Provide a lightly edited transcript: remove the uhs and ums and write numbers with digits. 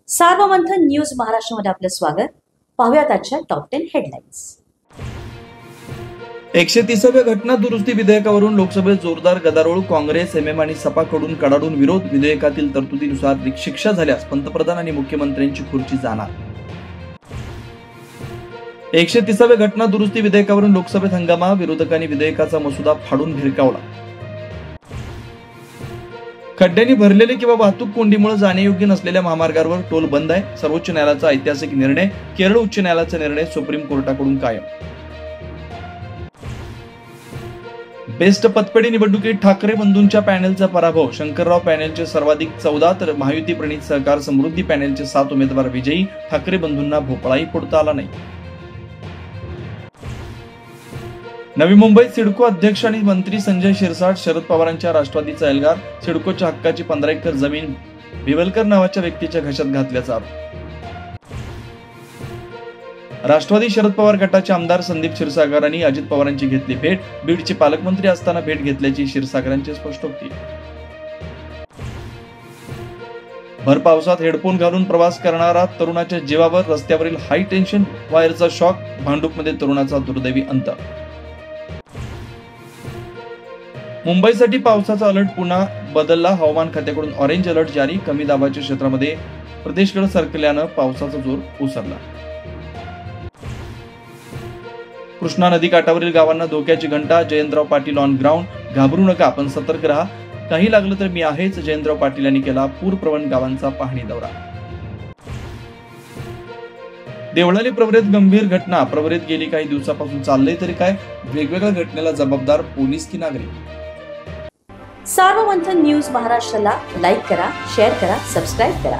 Sarvamanthan news महाराष्ट्रामध्ये आपलं स्वागत. पाहूयात आजच्या टॉप 10 हेडलाईन्स. 130व्या घटना दुरुस्ती विधेयकावरून लोकसभेत जोरदार गदारोळ. काँग्रेस, एमएम आणि सपाकडून कडाडून विरोध. विधेयकातील तरतुदीनुसार शिक्षा झाल्यास पंतप्रधान आणि मुख्यमंत्र्यांची खुर्ची जाणार. 130व्या घटना दुरुस्ती विधेयकावरून लोकसभेत हंगामा. विरोधकांनी विधेयकाचा मसुदा फाडून भिरकावला. खड्ड्यांनी भरलेले किंवा वाहतूक कोंडीमुळे जाण्यायोग्य नसलेल्या महामार्गावर टोल बंद आहे. सर्वोच्च न्यायालयाचा ऐतिहासिक निर्णय. केरळ उच्च न्यायालयाचा निर्णय सुप्रीम कोर्टाकडून कायम. बेस्ट पतपेढी निवडणुकीत ठाकरे बंधूंच्या पॅनेलचा पराभव. शंकरराव पॅनेलचे सर्वाधिक 14 तर महायुती प्रणित सहकार समृद्धी पॅनेलचे 7 उमेदवार विजयी. ठाकरे बंधूंना भोपळाही फोडता आला नाही. नवी मुंबईत सिडको अध्यक्ष आणि मंत्री संजय शिरसाट शरद पवारांच्या राष्ट्रवादीचा एल्गार. सिडकोच्या हक्काची 15 एकर जमीन भिवलकर नावाच्या व्यक्तीच्या घशात घातल्याचा आरोप. राष्ट्रवादी शरद पवार गटाचे आमदार संदीप क्षीरसागरांनी अजित पवारांची घेतली भेट. बीडचे पालकमंत्री असताना भेट घेतल्याची क्षीरसागरांची स्पष्टोक्ती. भर पावसात हेडफोन घालून प्रवास करणारा तरुणाच्या जीवावर. रस्त्यावरील हाय टेन्शन वायरचा शॉक. भांडूपमध्ये तरुणाचा दुर्दैवी अंत. मुंबईसाठी पावसाचा अलर्ट पुन्हा बदलला. हवामान खात्याकडून ऑरेंज अलर्ट जारी. कमी दाबाच्या क्षेत्रामध्ये प्रदेशकडे सरकल्यानं पावसाचा जोर ओसरला. कृष्णा नदी काठावरील गावांना धोक्याची घंटा. Jayantrao Patil on ground. घाबरू नका, पण सतर्क राहा. काही लागलं तर मी आहेच. जयंतराव पाटील यांनी केला पूरप्रवण गावांचा पाहणी दौरा. देवळाली प्रवरेत गंभीर घटना. प्रवरेत गेली काही दिवसापासून चाललंय तरी काय? वेगवेगळ्या घटनेला जबाबदार पोलीस की नागरिक? सार्वमंथन न्यूज महाराष्ट्राला लाईक करा, शेअर करा, सबस्क्राईब करा.